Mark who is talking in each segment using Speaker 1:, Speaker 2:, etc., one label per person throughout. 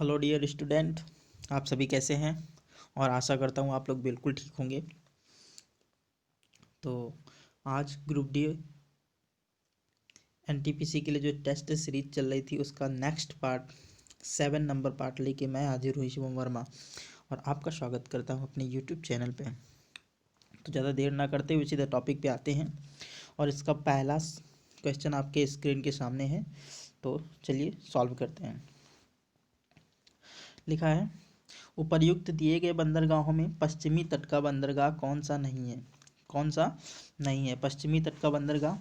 Speaker 1: Hello dear student, आप सभी कैसे हैं। और आशा करता हूँ आप लोग बिल्कुल ठीक होंगे। तो आज ग्रुप डी एनटीपीसी के लिए जो टेस्ट सीरीज चल रही थी उसका नेक्स्ट पार्ट 7 नंबर पार्ट लेके मैं हाजिर हुई शिवम वर्मा और आपका स्वागत करता हूँ अपने यूट्यूब चैनल पे। तो ज़्यादा देर ना करते हुए सीधा टॉपिक पे आते हैं और इसका पहला क्वेश्चन आपके स्क्रीन के सामने है, तो चलिए सॉल्व करते हैं। लिखा है, उपर्युक्त दिए गए बंदरगाहों में पश्चिमी तट का बंदरगाह कौन सा नहीं है। कौन सा नहीं है पश्चिमी तट का बंदरगाह।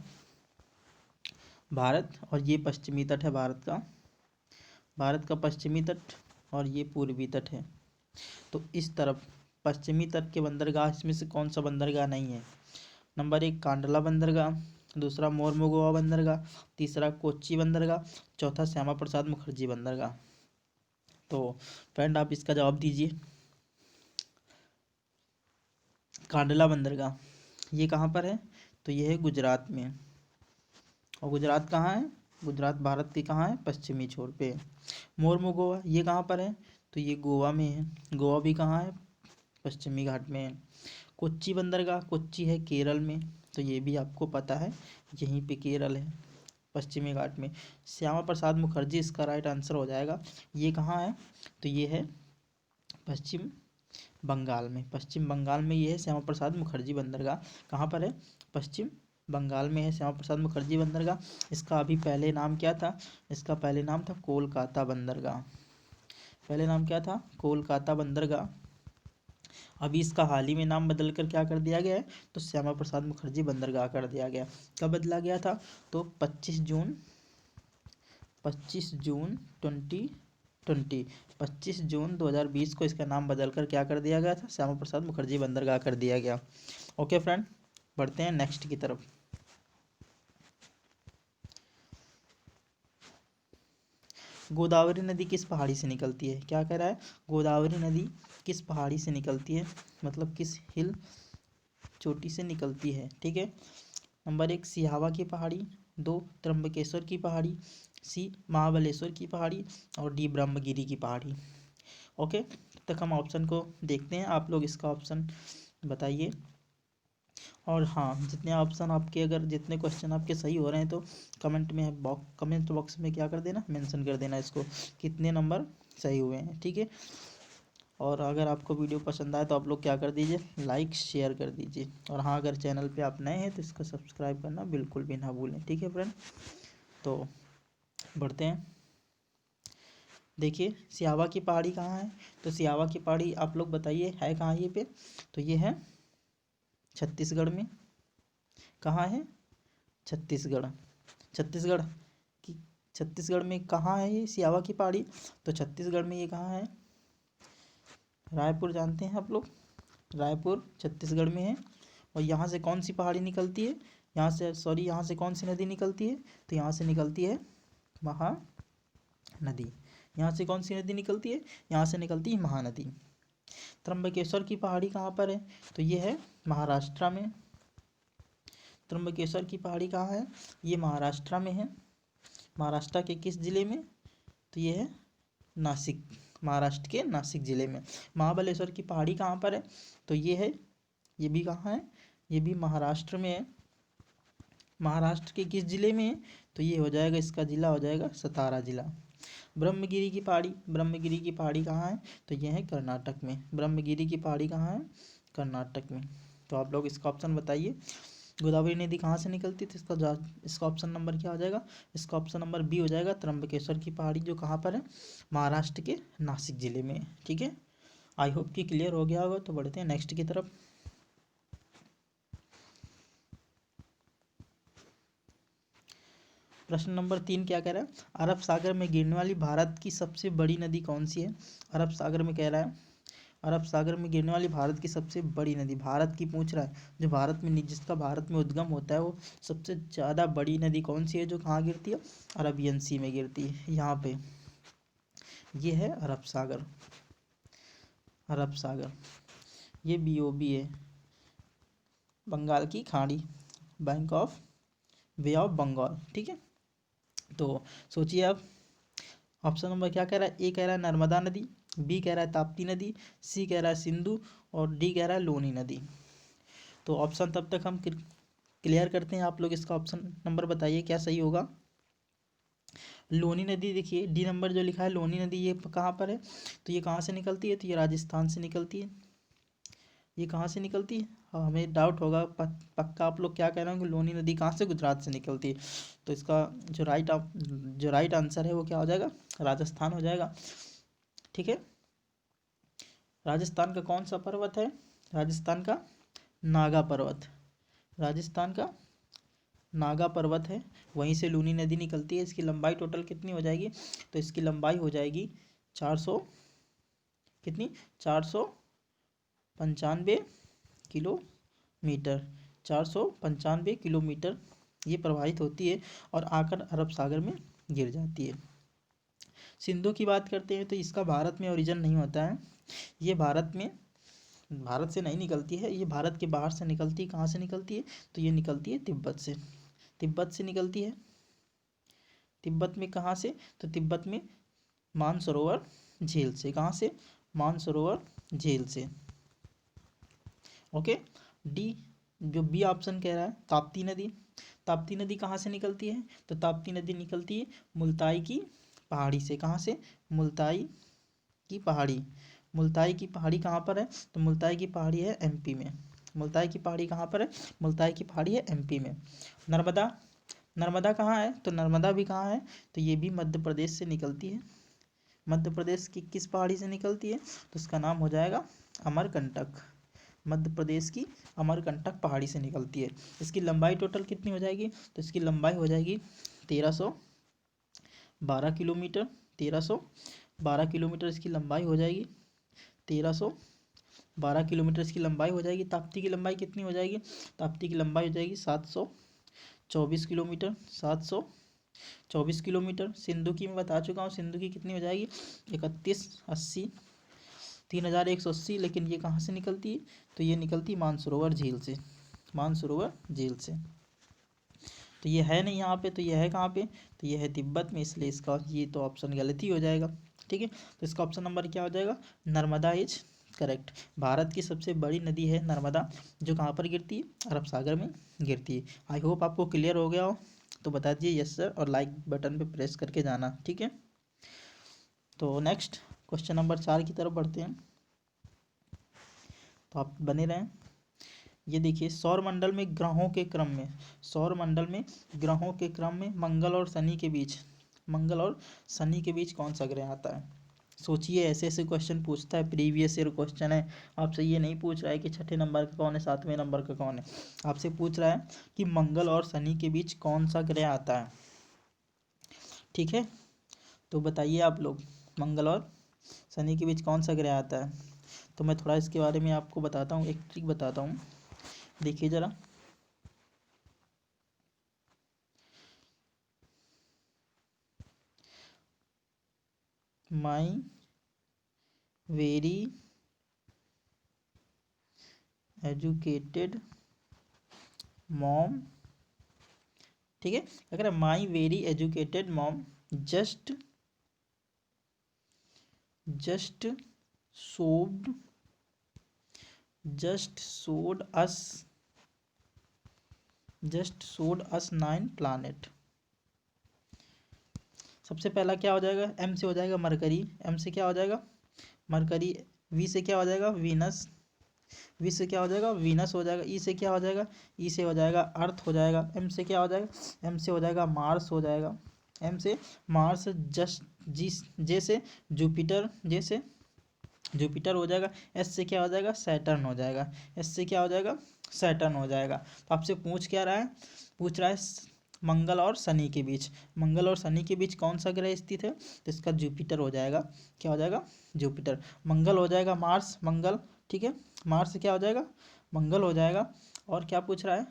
Speaker 1: भारत, और ये पश्चिमी तट है भारत का पश्चिमी तट, और ये पूर्वी तट है। तो इस तरफ पश्चिमी तट के बंदरगाह इसमें से कौन सा बंदरगाह नहीं है। नंबर 1 कांडला बंदरगाह, दूसरा मोरमुगोआ बंदरगाह, तीसरा कोच्चि बंदरगाह, चौथा श्यामा प्रसाद मुखर्जी बंदरगाह। तो फ्रेंड आप इसका जवाब दीजिए। कांडला बंदरगाह ये कहाँ पर है, तो ये है गुजरात में। और गुजरात कहाँ है, गुजरात भारत की कहाँ है, पश्चिमी छोर पे। मोरमुगोआ ये कहाँ पर है, तो ये गोवा में है। गोवा भी कहाँ है, पश्चिमी घाट में है। कोच्चि बंदरगाह, कोच्चि है केरल में, तो ये भी आपको पता है यहीं पे केरल है, पश्चिमी घाट में। श्यामा प्रसाद मुखर्जी इसका राइट आंसर हो जाएगा। ये कहाँ है, तो ये है पश्चिम बंगाल में। पश्चिम बंगाल में ये है श्यामा प्रसाद मुखर्जी बंदरगाह। कहाँ पर है, पश्चिम बंगाल में है श्यामा प्रसाद मुखर्जी बंदरगाह। इसका अभी पहले नाम क्या था, इसका पहले नाम था कोलकाता बंदरगाह। पहले नाम क्या था, कोलकाता बंदरगाह। अभी इसका हाल ही में नाम बदल कर क्या कर दिया गया है, तो श्यामा प्रसाद मुखर्जी बंदरगाह कर दिया गया। कब बदला गया था, तो 25 जून 2020 को इसका नाम बदलकर क्या कर दिया गया था, श्यामा प्रसाद मुखर्जी बंदरगाह कर दिया गया। ओके फ्रेंड, बढ़ते हैं नेक्स्ट की तरफ। गोदावरी नदी किस पहाड़ी से निकलती है, क्या कह रहा है, गोदावरी नदी किस पहाड़ी से निकलती है, मतलब किस हिल चोटी से निकलती है। ठीक है, नंबर 1 सिहावा की पहाड़ी, 2 त्र्यंबकेश्वर की पहाड़ी, सी महाबलेश्वर की पहाड़ी, और डी ब्रह्मगिरी की पहाड़ी। ओके, तब तक हम ऑप्शन को देखते हैं, आप लोग इसका ऑप्शन बताइए। और हाँ, जितने ऑप्शन आपके, अगर जितने क्वेश्चन आपके सही हो रहे हैं तो कमेंट बॉक्स में क्या कर देना, मेंशन कर देना इसको, कितने नंबर सही हुए हैं। ठीक है, और अगर आपको वीडियो पसंद आए तो आप लोग क्या कर दीजिए, लाइक शेयर कर दीजिए। और हाँ, अगर चैनल पे आप नए हैं तो इसको सब्सक्राइब करना बिल्कुल भी ना भूलें। ठीक है फ्रेंड, तो बढ़ते हैं। देखिए सियावा की पहाड़ी कहाँ है, तो सियावा की पहाड़ी आप लोग बताइए है कहाँ ये पे, तो ये है छत्तीसगढ़ में। कहाँ है, छत्तीसगढ़। छत्तीसगढ़ की, छत्तीसगढ़ में कहाँ है ये सियावा की पहाड़ी, तो छत्तीसगढ़ में ये कहाँ है, रायपुर जानते हैं आप लोग, रायपुर छत्तीसगढ़ में है। और यहाँ से कौन सी पहाड़ी निकलती है, यहाँ से कौन सी नदी निकलती है, तो यहाँ से निकलती है महानदी। यहाँ से कौन सी नदी निकलती है, यहाँ से निकलती है महानदी। त्र्यंबकेश्वर की पहाड़ी कहाँ पर है, तो ये है महाराष्ट्र में। त्र्यंबकेश्वर की पहाड़ी कहाँ है, ये महाराष्ट्र में है। महाराष्ट्र के किस जिले में, तो ये है नासिक, महाराष्ट्र के नासिक जिले में। महाबलेश्वर की पहाड़ी कहाँ पर है, तो ये है, ये भी कहाँ है, ये भी महाराष्ट्र में है। महाराष्ट्र के किस जिले में है, तो ये हो जाएगा, इसका जिला हो जाएगा सतारा जिला। ब्रह्मगिरी की पहाड़ी, ब्रह्मगिरी की पहाड़ी कहाँ है, तो ये है कर्नाटक में। ब्रह्मगिरी की पहाड़ी कहाँ है, कर्नाटक में। तो आप लोग इसका ऑप्शन बताइए, गोदावरी नदी कहाँ से निकलती है, तो इसका ऑप्शन नंबर क्या हो जाएगा, इसका ऑप्शन नंबर बी हो जाएगा, त्र्यंबकेश्वर की पहाड़ी, जो कहाँ पर है, महाराष्ट्र के नासिक जिले में। ठीक है, आई होप कि क्लियर हो गया होगा। तो बढ़ते हैं नेक्स्ट की तरफ। प्रश्न नंबर 3 क्या कह रहा है, अरब सागर में गिरने वाली भारत की सबसे बड़ी नदी कौन सी है। अरब सागर में कह रहा है, अरब सागर में गिरने वाली भारत की सबसे बड़ी नदी, भारत की पूछ रहा है, जो भारत में जिसका भारत में उद्गम होता है, वो सबसे ज़्यादा बड़ी नदी कौन सी है, जो कहाँ गिरती है, अरबियन सी में गिरती है। यहाँ पे ये है अरब सागर, अरब सागर, ये BOB है, बंगाल की खाड़ी, bank of way of Bengal. ठीक है, तो सोचिए आप, ऑप्शन नंबर क्या कह रहा है? ए कह रहा है नर्मदा नदी, बी कह रहा है ताप्ती नदी, सी कह रहा है सिंधु और डी कह रहा है लोनी नदी। तो ऑप्शन तब तक हम क्लियर करते हैं, आप लोग इसका ऑप्शन नंबर बताइए क्या सही होगा। लोनी नदी, देखिए डी नंबर जो लिखा है लोनी नदी, ये कहाँ पर है? तो ये कहाँ से निकलती है? तो ये राजस्थान से निकलती है। ये कहाँ से निकलती है? हाँ, हमें डाउट होगा पक्का आप लोग क्या कह रहे होंगे, लोनी नदी कहाँ से? गुजरात से निकलती है। तो इसका जो राइट आंसर है वो क्या हो जाएगा? राजस्थान हो जाएगा। ठीक है, राजस्थान का कौन सा पर्वत है? राजस्थान का नागा पर्वत। राजस्थान का नागा पर्वत है, वहीं से लूनी नदी निकलती है। इसकी लंबाई टोटल कितनी हो जाएगी? तो इसकी लंबाई हो जाएगी 400, कितनी? 495 किलोमीटर। 495 किलोमीटर ये प्रवाहित होती है और आकर अरब सागर में गिर जाती है। सिंधु की बात करते हैं तो इसका भारत में ओरिजिन नहीं होता है। ये भारत से नहीं निकलती है, ये भारत के बाहर से निकलती है। कहाँ से निकलती है? तो ये निकलती है तिब्बत से। तिब्बत से निकलती है। तिब्बत में कहाँ से? तो तिब्बत में मानसरोवर झील से। कहाँ से? मानसरोवर झील से। ओके, डी जो बी ऑप्शन कह रहा है ताप्ती नदी। ताप्ती नदी कहाँ से निकलती है? तो ताप्ती नदी निकलती है मुल्ताई की पहाड़ी से। कहाँ से? मुल्ताई की पहाड़ी। मुल्ताई की पहाड़ी कहाँ पर है? तो मुल्ताई की पहाड़ी है एमपी में। मुल्ताई की पहाड़ी कहाँ पर है? मुल्ताई की पहाड़ी है एमपी में। नर्मदा, नर्मदा कहाँ है? तो नर्मदा भी कहाँ है? तो ये भी मध्य प्रदेश से निकलती है। मध्य प्रदेश की किस पहाड़ी से निकलती है? तो इसका नाम हो जाएगा अमरकंटक। मध्य प्रदेश की अमरकंटक पहाड़ी से निकलती है। इसकी लंबाई टोटल कितनी हो जाएगी? तो इसकी लंबाई हो जाएगी 1312 किलोमीटर। 1312 किलोमीटर इसकी लंबाई हो जाएगी। 1312 किलोमीटर इसकी लंबाई हो जाएगी। ताप्ती की लंबाई कितनी हो जाएगी? ताप्ती की लंबाई हो जाएगी 724 किलोमीटर। 724 किलोमीटर। सिंधु की मैं बता चुका हूँ, सिंधु की कितनी हो जाएगी? 3180, 3180। लेकिन ये कहाँ से निकलती है? तो ये निकलती मानसरोवर झील से। मानसरोवर झील से। तो ये है नहीं यहाँ पे, तो ये है कहाँ पे? तो ये है तिब्बत में, इसलिए इसका ये तो ऑप्शन गलत ही हो जाएगा। ठीक है, तो इसका ऑप्शन नंबर क्या हो जाएगा? Narmada is correct. भारत की सबसे बड़ी नदी है नर्मदा, जो कहाँ पर गिरती है? अरब सागर में गिरती है। आई होप आपको क्लियर हो गया हो, तो बता दीजिए यस सर और लाइक बटन पे प्रेस करके जाना। ठीक है, तो नेक्स्ट क्वेश्चन नंबर 4 की तरफ बढ़ते हैं, तो आप बने रहें। ये देखिए, सौर मंडल में ग्रहों के क्रम में, सौर मंडल में ग्रहों के क्रम में मंगल और शनि के बीच, मंगल और शनि के बीच कौन सा ग्रह आता है? सोचिए, ऐसे ऐसे क्वेश्चन पूछता है, प्रीवियस ईयर क्वेश्चन है। आपसे ये नहीं पूछ रहा है कि छठे नंबर का कौन है, सातवें नंबर का कौन है। आपसे पूछ रहा है कि मंगल और शनि के बीच कौन सा ग्रह आता है। ठीक है, तो बताइए आप लोग, मंगल और शनि के बीच कौन सा ग्रह आता है? तो मैं थोड़ा इसके बारे में आपको बताता हूँ, एक ट्रिक बताता हूँ। देखिए ज़रा, माई वेरी एजुकेटेड मॉम, ठीक है, अगर my very educated mom just just showed just showed us just showed us 9 planet. सबसे पहला क्या हो जाएगा? एम से हो जाएगा मरकरी। एम से क्या हो जाएगा? मरकरी। वी से क्या हो जाएगा? वीनस। वी से क्या हो जाएगा? वीनस हो जाएगा। ई से क्या हो जाएगा? ई से हो जाएगा अर्थ हो जाएगा। एम से क्या हो जाएगा? एम से हो जाएगा मार्स हो जाएगा। एम से मार्स। जस्ट जी, जे से जुपिटर, जे से जुपिटर हो जाएगा। एस से क्या हो जाएगा? सैटर्न हो जाएगा। एस से क्या हो जाएगा? सैटर्न हो जाएगा। तो आपसे पूछ क्या रहा है? पूछ रहा है मंगल और शनि के बीच, मंगल और शनि के बीच कौन सा ग्रह स्थित है? तो इसका जुपिटर हो जाएगा। क्या हो जाएगा? जुपिटर। मंगल हो जाएगा मार्स, मंगल। ठीक है, मार्स क्या हो जाएगा? मंगल हो जाएगा। और क्या पूछ रहा है?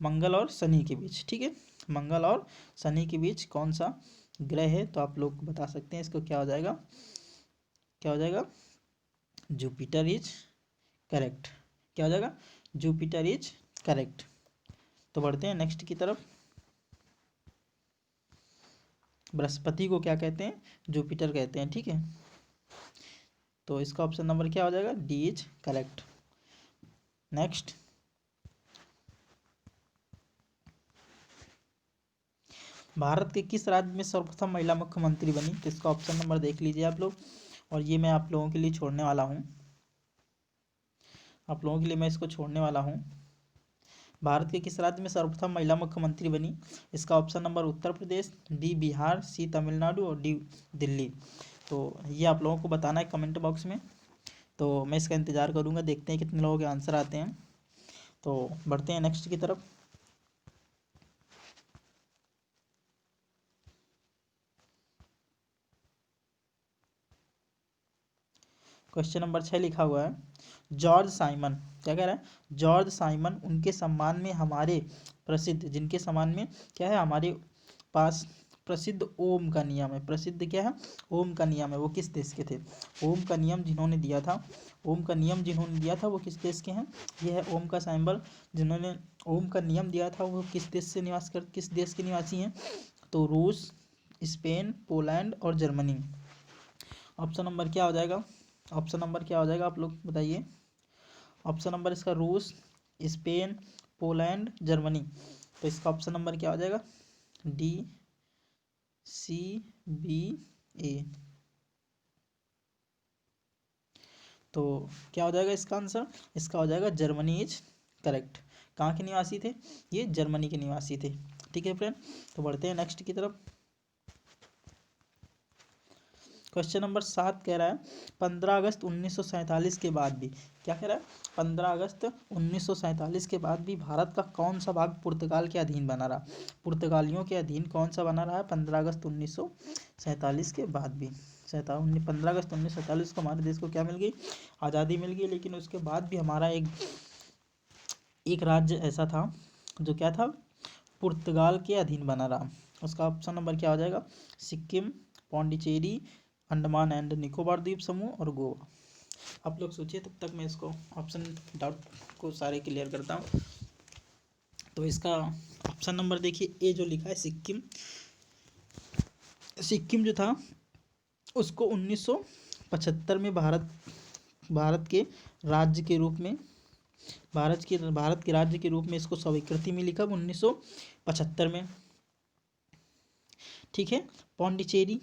Speaker 1: मंगल और शनि के बीच। ठीक है, मंगल और शनि के बीच कौन सा ग्रह है? तो आप लोग बता सकते हैं इसको, क्या हो जाएगा? क्या हो जाएगा? Jupiter is correct. क्या हो जाएगा? Jupiter is correct. तो बढ़ते हैं नेक्स्ट की तरफ। बृहस्पति को क्या कहते हैं? जुपिटर कहते हैं। ठीक है, तो इसका ऑप्शन नंबर क्या हो जाएगा? D is correct. Next, Bharat के किस राज्य में सर्वप्रथम महिला मुख्यमंत्री बनी? तो इसका ऑप्शन नंबर देख लीजिए आप लोग, और ये मैं आप लोगों के लिए छोड़ने वाला हूँ, आप लोगों के लिए मैं इसको छोड़ने वाला हूँ। भारत के किस राज्य में सर्वप्रथम महिला मुख्यमंत्री बनी? इसका option number Uttar Pradesh, D Bihar, सी तमिलनाडु और डी दिल्ली। तो ये आप लोगों को बताना है कमेंट बॉक्स में, तो मैं इसका इंतज़ार करूँगा, देखते हैं कितने लोगों के आंसर आते हैं। तो बढ़ते हैं नेक्स्ट की तरफ। क्वेश्चन नंबर 6 लिखा हुआ है, जॉर्ज साइमन, क्या कह रहा है? जॉर्ज साइमन उनके सम्मान में हमारे प्रसिद्ध, जिनके सम्मान में क्या है? हमारे पास प्रसिद्ध ओम का नियम है। प्रसिद्ध क्या है? ओम का नियम है। वो किस देश के थे? ओम का नियम जिन्होंने दिया था, ओम का नियम जिन्होंने दिया था वो किस देश के हैं? ये है ओम का सिंबल। जिन्होंने ओम का नियम दिया था वो किस देश से किस देश के निवासी हैं? तो रूस, स्पेन, पोलैंड और जर्मनी। ऑप्शन नंबर क्या हो जाएगा? ऑप्शन नंबर क्या हो जाएगा आप लोग बताइए? ऑप्शन नंबर इसका रूस, स्पेन, पोलैंड, जर्मनी। तो इसका ऑप्शन नंबर क्या हो जाएगा? डी, सी, बी, ए। तो क्या हो जाएगा इसका आंसर? इसका हो जाएगा जर्मनी इज करेक्ट। कहाँ के निवासी थे? ये जर्मनी के निवासी थे। ठीक है फ्रेंड, तो बढ़ते हैं नेक्स्ट की तरफ। क्वेश्चन नंबर 7 कह रहा है, 15 अगस्त 1947 के बाद भी, क्या कह रहा है? 15 अगस्त 1947 के बाद भी भारत का कौन सा भाग पुर्तगाल के अधीन बना रहा? पुर्तगालियों के अधीन कौन सा बना रहा है 15 अगस्त 1947 के बाद भी? 15 अगस्त 1947 को हमारे देश को क्या मिल गई? आज़ादी मिल गई। लेकिन उसके बाद भी हमारा एक राज्य ऐसा था जो क्या था? पुर्तगाल के अधीन बना रहा। उसका ऑप्शन नंबर क्या हो जाएगा? सिक्किम, पौंडीचेरी, अंडमान एंड निकोबार द्वीप समूह और गोवा। आप लोग सोचिए, तब तक मैं इसको ऑप्शन डाउट को सारे क्लियर करता हूँ। तो इसका ऑप्शन नंबर देखिए, ए जो लिखा है सिक्किम, सिक्किम जो था उसको 1975 में भारत के राज्य के रूप में, भारत के राज्य के रूप में इसको स्वीकृति मिली कब? 1975 में। ठीक है, पौंडीचेरी,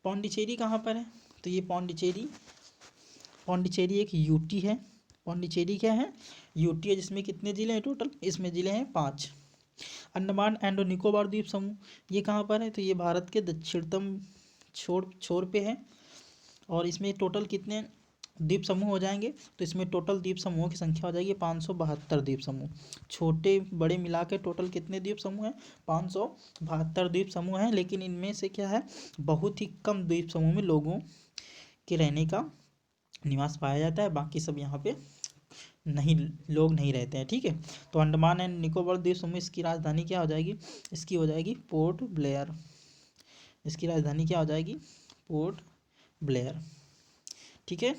Speaker 1: पौंडीचेरी कहाँ पर है? तो ये पौंडीचेरी एक यूटी है। पौंडीचेरी क्या है? यूटी है, जिसमें कितने ज़िले हैं टोटल? इसमें ज़िले हैं 5। अंडमान एंड निकोबार द्वीप समूह, ये कहाँ पर है? तो ये भारत के दक्षिणतम छोर पे है, और इसमें टोटल कितने द्वीप समूह हो जाएंगे? तो इसमें टोटल द्वीप समूहों की संख्या हो जाएगी 572 द्वीप समूह। छोटे बड़े मिला के टोटल कितने द्वीप समूह हैं? 572 द्वीप समूह हैं। लेकिन इनमें से क्या है? बहुत ही कम द्वीप समूह में लोगों के रहने का निवास पाया जाता है, बाकी सब यहाँ पे लोग नहीं रहते हैं। ठीक है, तो अंडमान एंड निकोबार द्वीप समूह, इसकी राजधानी क्या हो जाएगी? इसकी हो जाएगी पोर्ट ब्लेयर। इसकी राजधानी क्या हो जाएगी? Port Blair. ठीक है,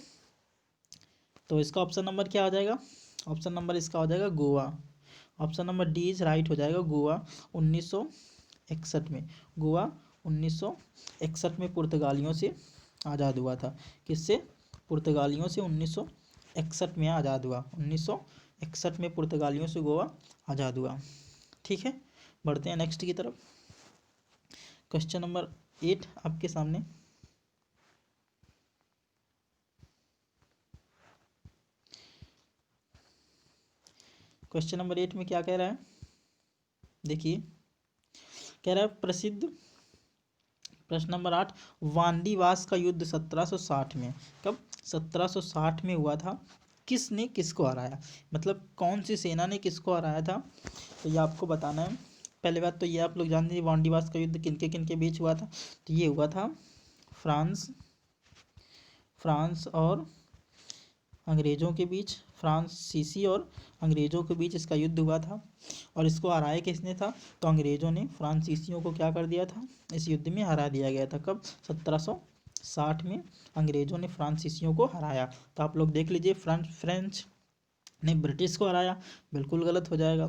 Speaker 1: तो इसका ऑप्शन नंबर क्या हो जाएगा? ऑप्शन नंबर इसका हो जाएगा Goa. Option number D is right हो जाएगा, गोवा। 1961 में, गोवा 1961 में पुर्तगालियों से आज़ाद हुआ था। किससे? पुर्तगालियों से 1961 में आज़ाद हुआ। 1961 में पुर्तगालियों से गोवा आज़ाद हुआ। ठीक है, बढ़ते हैं नेक्स्ट की तरफ। क्वेश्चन नंबर 8 आपके सामने। क्वेश्चन नंबर 8 में क्या कह रहा है? देखिए, कह रहा है प्रसिद्ध, प्रश्न नंबर 8, वांडीवास का युद्ध 1760 में, कब? 1760 में हुआ था। किसने किसको हराया? मतलब कौन सी सेना ने किसको हराया था? तो ये आपको बताना है। पहले बात तो ये आप लोग जान लीजिए, वांडीवास का युद्ध किनके किनके बीच हुआ था? तो ये हुआ था फ्रांस और अंग्रेज़ों के बीच, फ्रांसीसी और अंग्रेज़ों के बीच इसका युद्ध हुआ था। और इसको हराया किसने था? तो अंग्रेज़ों ने फ्रांसीसियों को क्या कर दिया था? इस युद्ध में हरा दिया गया था। कब? 1760 में अंग्रेज़ों ने फ्रांसीसियों को हराया। तो आप लोग देख लीजिए, फ्रेंच ने ब्रिटिश को हराया, बिल्कुल गलत हो जाएगा।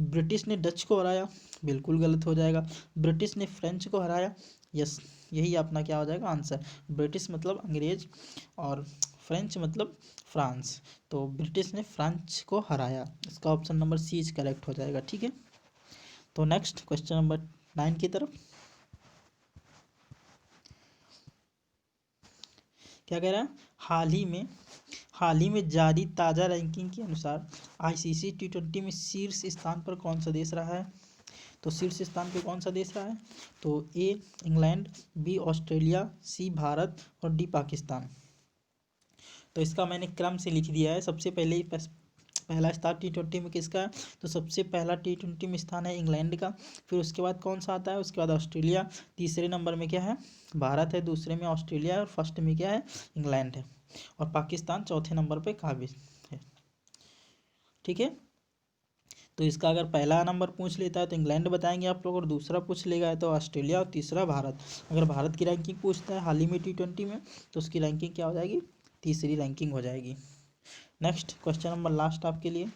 Speaker 1: ब्रिटिश ने डच को हराया, बिल्कुल गलत हो जाएगा। ब्रिटिश ने फ्रेंच को हराया, यस, यही अपना क्या हो जाएगा आंसर। ब्रिटिश मतलब अंग्रेज और फ्रेंच मतलब फ्रांस, तो ब्रिटिश ने फ्रांस को हराया, इसका option number C is correct हो जाएगा। ठीक है, तो नेक्स्ट क्वेश्चन नंबर 9 की तरफ क्या कह रहा है, हाल ही में जारी ताज़ा रैंकिंग के अनुसार आईसीसी टी20 में शीर्ष स्थान पर कौन सा देश रहा है। तो शीर्ष स्थान पे कौन सा देश रहा है, तो ए इंग्लैंड, बी ऑस्ट्रेलिया, सी भारत और डी पाकिस्तान। तो इसका मैंने क्रम से लिख दिया है। सबसे पहले पहला स्थान टी20 में किसका है, तो सबसे पहला टी20 में स्थान है इंग्लैंड का। फिर उसके बाद कौन सा आता है, उसके बाद ऑस्ट्रेलिया, तीसरे नंबर में क्या है भारत है, दूसरे में ऑस्ट्रेलिया है और फर्स्ट में क्या है इंग्लैंड है, और पाकिस्तान चौथे नंबर पे काबिज है। ठीक है, तो इसका अगर पहला नंबर पूछ लेता है तो इंग्लैंड बताएंगे आप लोग, और दूसरा पूछ लेगा तो ऑस्ट्रेलिया, और तीसरा भारत। अगर भारत की रैंकिंग पूछता है हाल ही में टी20 में, तो उसकी रैंकिंग क्या हो जाएगी, तीसरी रैंकिंग हो जाएगी। नेक्स्ट क्वेश्चन नंबर लास्ट आपके लिए,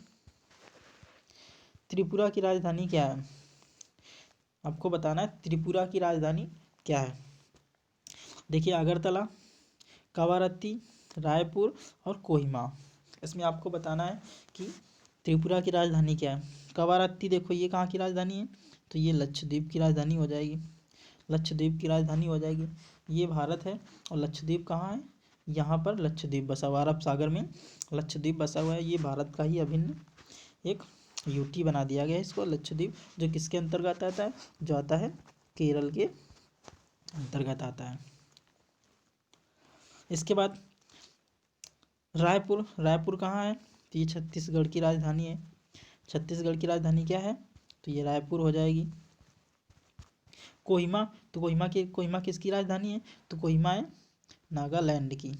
Speaker 1: त्रिपुरा की राजधानी क्या है, आपको बताना है त्रिपुरा की राजधानी क्या है। देखिए अगरतला, कवारत्ती, रायपुर और कोहिमा, इसमें आपको बताना है कि त्रिपुरा की राजधानी क्या है। कवारत्ती देखो ये कहाँ की राजधानी है, तो ये लक्षद्वीप की राजधानी हो जाएगी, लक्षद्वीप की राजधानी हो जाएगी। ये भारत है और लक्षद्वीप कहाँ है, यहाँ पर लक्षद्वीप बसा हुआ, अरब सागर में लक्षद्वीप बसा हुआ है। ये भारत का ही अभिन्न एक यूटी बना दिया गया है इसको लक्षद्वीप, जो किसके अंतर्गत आता है, जो आता है केरल के अंतर्गत आता है। इसके बाद रायपुर, रायपुर कहाँ है, तो ये छत्तीसगढ़ की राजधानी है। छत्तीसगढ़ की राजधानी क्या है, तो ये रायपुर हो जाएगी। कोहिमा, तो कोहिमा किसकी राजधानी है, तो कोहिमा है नागालैंड की।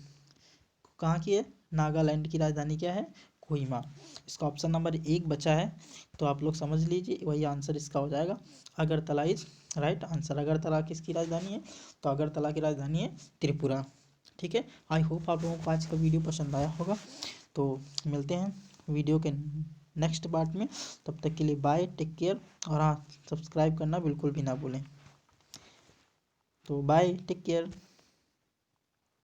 Speaker 1: कहाँ की है, नागालैंड की राजधानी क्या है, कोहिमा। इसका ऑप्शन नंबर 1 बचा है, तो आप लोग समझ लीजिए वही आंसर इसका हो जाएगा। Agartala is right answer. Agartala किसकी राजधानी है, तो अगरतला की राजधानी है त्रिपुरा। ठीक है, आई होप आप लोगों को आज का वीडियो पसंद आया होगा। तो मिलते हैं वीडियो के नेक्स्ट पार्ट में, तब तक के लिए बाय, टेक केयर, और हाँ सब्सक्राइब करना बिल्कुल भी ना भूलें। तो बाय, टेक केयर।